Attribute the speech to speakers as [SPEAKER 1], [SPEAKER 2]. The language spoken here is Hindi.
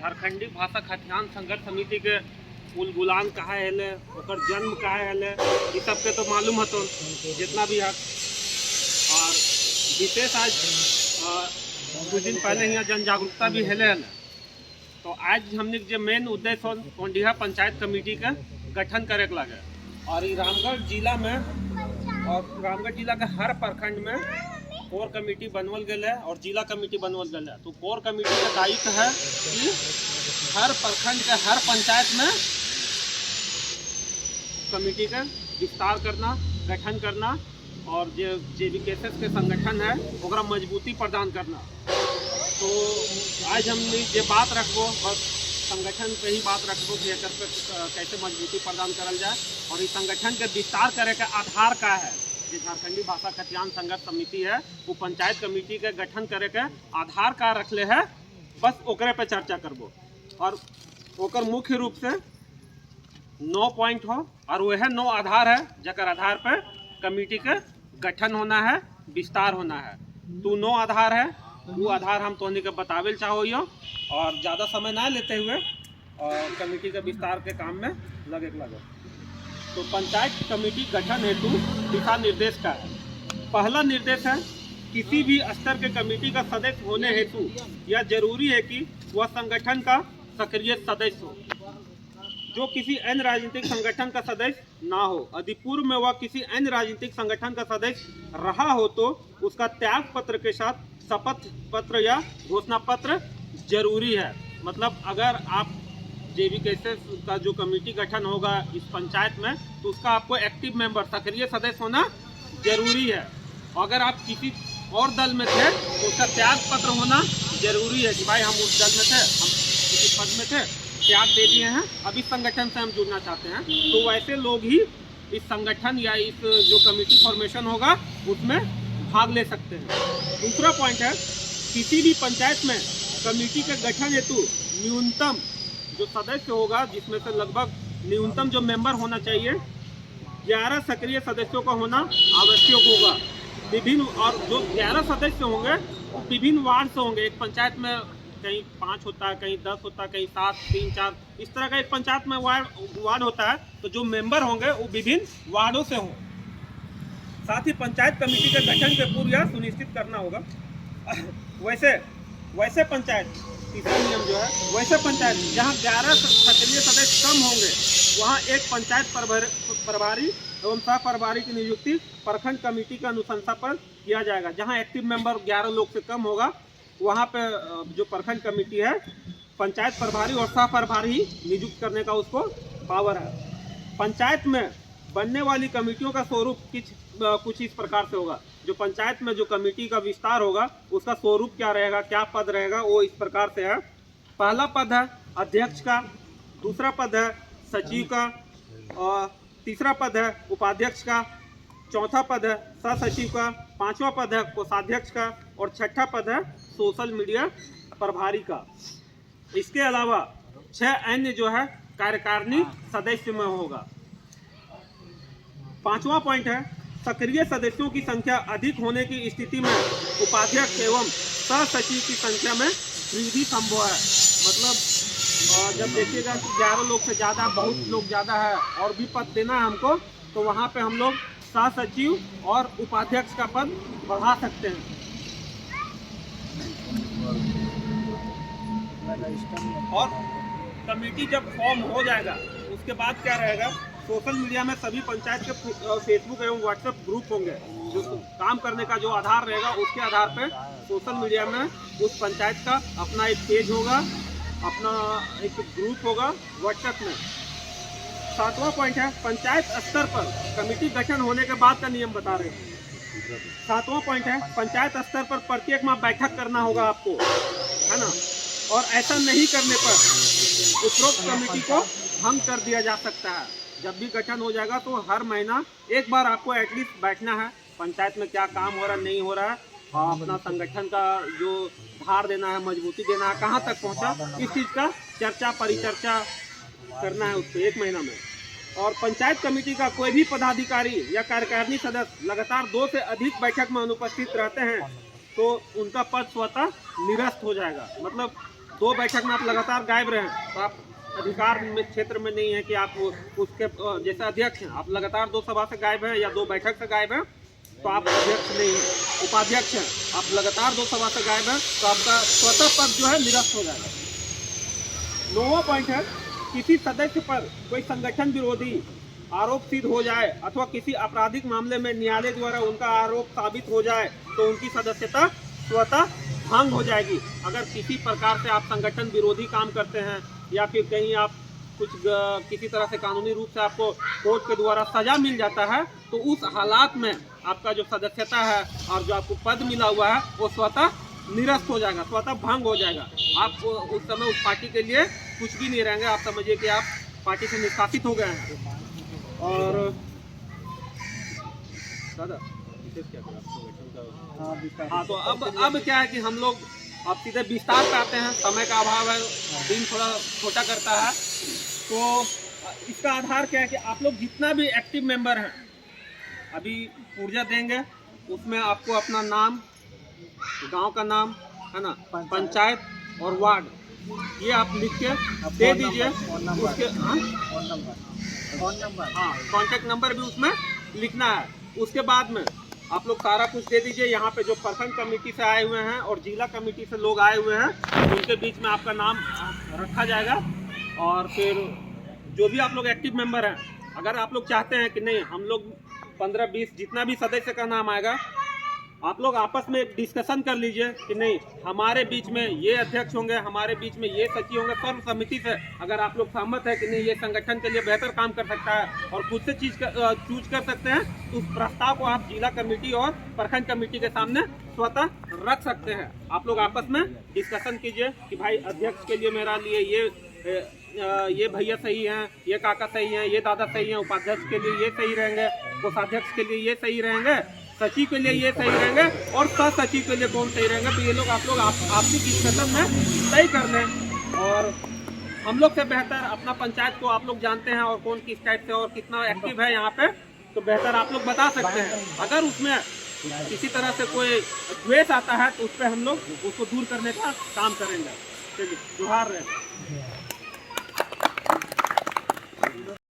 [SPEAKER 1] झारखंडी भाषा खतियान संघर्ष समिति के उलगुलान कहा है, ओकर जन्म कहा है, ये सबके तो मालूम है तो जितना भी है। और विशेष आज कुछ दिन पहले यहाँ जन जागरूकता भी है। तो आज हमने जो मेन उद्देश्य कोंडिहा पंचायत कमेटी का गठन करे लगे और रामगढ़ जिला में और रामगढ़ जिला के हर प्रखंड में कोर कमेटी बनवल गया है और जिला कमेटी बनवल गया है। तो कोर कमेटी का दायित्व है कि हर प्रखंड के हर पंचायत में कमेटी का विस्तार करना, गठन करना और जे भी केसेस के संगठन है ओकरा मजबूती प्रदान करना। तो आज हमने ये बात रखो बस संगठन पे ही बात रखो कि एकर पे कैसे मजबूती प्रदान करल जाए और इस संगठन के विस्तार करे के आधार का है। जो झारखंडी भाषा खतियान संघर्ष समिति है वो पंचायत कमेटी के गठन करे के आधार का रखले है, बस ओकरे पे चर्चा करबो। और ओकर मुख्य रूप से 9 पॉइंट हो और वह 9 आधार है जकर आधार पे कमेटी के गठन होना है, विस्तार होना है। तो 9 आधार है, वो आधार हम तोहनी के बतावेल चाहो और ज़्यादा समय ना लेते हुए और कमेटी के विस्तार के काम में लगे। तो पंचायत कमेटी गठन हेतु दिशा निर्देश का है। पहला निर्देश है किसी भी स्तर के कमेटी का सदस्य होने हेतु यह जरूरी है कि वह संगठन का सक्रिय सदस्य हो। जो किसी अन्य राजनीतिक संगठन का सदस्य ना हो, यदि पूर्व में वह किसी अन्य राजनीतिक संगठन का सदस्य रहा हो तो उसका त्याग पत्र के साथ शपथ पत्र या घोषणा पत्र जरूरी है। मतलब अगर आप जेबी केसेस का जो कमेटी गठन होगा इस पंचायत में तो उसका आपको एक्टिव मेंबर, सक्रिय सदस्य होना जरूरी है। अगर आप किसी और दल में थे तो उसका त्याग पत्र होना जरूरी है कि भाई हम उस दल में थे, हम किसी पद में थे, त्याग दे दिए हैं, अब इस संगठन से हम जुड़ना चाहते हैं। तो वैसे लोग ही इस संगठन या इस जो कमेटी फॉर्मेशन होगा उसमें भाग ले सकते हैं। दूसरा पॉइंट है किसी भी पंचायत में कमेटी के गठन हेतु न्यूनतम जो सदस्य होगा, जिसमें से लगभग न्यूनतम जो मेंबर होना चाहिए 11 सक्रिय सदस्यों का होना आवश्यक होगा। विभिन्न और जो 11 सदस्य होंगे विभिन्न वार्ड से होंगे। एक पंचायत में कहीं 5 होता है, कहीं 10 होता है, कहीं 7, 3, 4 इस तरह का एक पंचायत में वार्ड होता है। तो जो मेंबर होंगे वो विभिन्न वार्डों से हों। साथ ही पंचायत कमेटी के गठन के पूर्व यह सुनिश्चित करना होगा वैसे पंचायत, तीसरा नियम जो है, वैसे पंचायत जहां 11 सक्रिय सदस्य कम होंगे वहां एक पंचायत प्रभारी एवं सह प्रभारी की नियुक्ति प्रखंड कमेटी की अनुशंसा पर किया जाएगा। जहां एक्टिव मेंबर 11 लोग से कम होगा वहां पे जो प्रखंड कमेटी है पंचायत प्रभारी और सह प्रभारी नियुक्त करने का उसको पावर है। पंचायत में बनने वाली कमेटियों का स्वरूप कुछ इस प्रकार से होगा। जो पंचायत में जो कमेटी का विस्तार होगा उसका स्वरूप क्या रहेगा, क्या पद रहेगा, वो इस प्रकार से है। पहला पद है अध्यक्ष का, दूसरा पद है सचिव का, और तीसरा पद है उपाध्यक्ष का, चौथा पद है सह सचिव का, पांचवा पद है कोषाध्यक्ष का और छठा पद है सोशल मीडिया प्रभारी का। इसके अलावा 6 अन्य जो है कार्यकारिणी सदस्य में होगा। 5वां पॉइंट है सक्रिय सदस्यों की संख्या अधिक होने की स्थिति में उपाध्यक्ष एवं सह सचिव की संख्या में वृद्धि संभव है। मतलब जब देखिएगा कि 11 लोग से ज़्यादा, बहुत लोग ज़्यादा है और भी पद देना है हमको, तो वहाँ पे हम लोग सह सचिव और उपाध्यक्ष का पद बढ़ा सकते हैं। और कमेटी जब फॉर्म हो जाएगा उसके बाद क्या रहेगा, सोशल मीडिया में सभी पंचायत के फेसबुक एवं व्हाट्सएप ग्रुप होंगे। जो काम करने का जो आधार रहेगा उसके आधार पे सोशल मीडिया में उस पंचायत का अपना एक पेज होगा, अपना एक ग्रुप होगा व्हाट्सएप में। 7वां पॉइंट है पंचायत स्तर पर कमेटी गठन होने के बाद का नियम बता रहे हैं। 7वां पॉइंट है पंचायत स्तर पर प्रत्येक माह बैठक करना होगा आपको, है ना। और ऐसा नहीं करने पर उपरोक्त कमेटी को भंग कर दिया जा सकता है। जब भी गठन हो जाएगा तो हर महीना एक बार आपको एटलीस्ट बैठना है, पंचायत में क्या काम हो रहा है, नहीं हो रहा है, और अपना संगठन का जो धार देना है, मजबूती देना है, कहाँ तक पहुँचा, इस चीज़ का चर्चा परिचर्चा करना है उसको 1 महीना में। और पंचायत कमेटी का कोई भी पदाधिकारी या कार्यकारिणी सदस्य लगातार 2 से अधिक बैठक में अनुपस्थित रहते हैं तो उनका पद स्वतः निरस्त हो जाएगा। मतलब 2 बैठक में आप लगातार गायब रहे तो आप अधिकार में क्षेत्र में नहीं है कि आप उसके जैसे अध्यक्ष हैं, आप लगातार 2 सभा से गायब हैं या 2 बैठक से गायब हैं तो आप अध्यक्ष नहीं हैं, उपाध्यक्ष हैं, आप लगातार 2 सभा से गायब हैं तो आपका स्वतः पद जो है निरस्त हो जाएगा। 9वां पॉइंट है, किसी सदस्य पर कोई संगठन विरोधी आरोप सिद्ध हो जाए अथवा किसी आपराधिक मामले में न्यायालय द्वारा उनका आरोप साबित हो जाए तो उनकी सदस्यता स्वतः भंग हो जाएगी। अगर किसी प्रकार से आप संगठन विरोधी काम करते हैं या फिर कहीं आप किसी तरह से कानूनी रूप से आपको कोर्ट के द्वारा सजा मिल जाता है तो उस हालात में आपका जो सदस्यता है और जो आपको पद मिला हुआ है वो स्वतः निरस्त हो जाएगा, स्वतः भंग हो जाएगा। आप उस समय उस पार्टी के लिए कुछ भी नहीं रहेंगे, आप समझिए कि आप पार्टी से निष्कासित हो गए हैं। और दादा क्या हाँ, तो अब क्या है कि हम लोग अब सीधे विस्तार पे आते हैं, समय का अभाव है, दिन थोड़ा छोटा करता है। तो इसका आधार क्या है कि आप लोग जितना भी एक्टिव मेंबर हैं अभी ऊर्जा देंगे, उसमें आपको अपना नाम, गांव का नाम है ना, पंचायत और वार्ड, ये आप लिख के दे दीजिए। उसके हाँ कॉन्टेक्ट नंबर भी उसमें लिखना है। उसके बाद में आप लोग सारा कुछ दे दीजिए। यहाँ पे जो प्रखंड कमेटी से आए हुए हैं और जिला कमेटी से लोग आए हुए हैं उनके बीच में आपका नाम रखा जाएगा। और फिर जो भी आप लोग एक्टिव मेंबर हैं, अगर आप लोग चाहते हैं कि नहीं हम लोग 15-20 जितना भी सदस्य का नाम आएगा, आप लोग आपस में डिस्कशन कर लीजिए कि नहीं हमारे बीच में ये अध्यक्ष होंगे, हमारे बीच में ये सचिव होंगे। सर्वसम्मति से अगर आप लोग सहमत है कि नहीं ये संगठन के लिए बेहतर काम कर सकता है और खुद से चूज कर सकते हैं, तो उस प्रस्ताव को आप जिला कमेटी और प्रखंड कमेटी के सामने स्वतः रख सकते हैं। आप लोग आपस में डिस्कशन कीजिए कि भाई अध्यक्ष के लिए मेरा लिए ये भैया सही हैं, ये काका सही हैं, ये दादा सही हैं, उपाध्यक्ष के लिए ये सही रहेंगे, कोषाध्यक्ष के लिए ये सही रहेंगे, सचिव के लिए ये सही रहेंगे और सह सचिव के लिए कौन सही रहेंगे। तो ये लोग आप लोग आपसी डिस्कशन में तय कर लें। और हम लोग से बेहतर अपना पंचायत को आप लोग जानते हैं और कौन किस टाइप से और कितना एक्टिव है यहाँ पे, तो बेहतर आप लोग बता सकते हैं। अगर उसमें किसी तरह से कोई द्वेष आता है तो उस पर हम लोग उसको दूर करने का काम करेंगे। चलिए, जोहार रहे।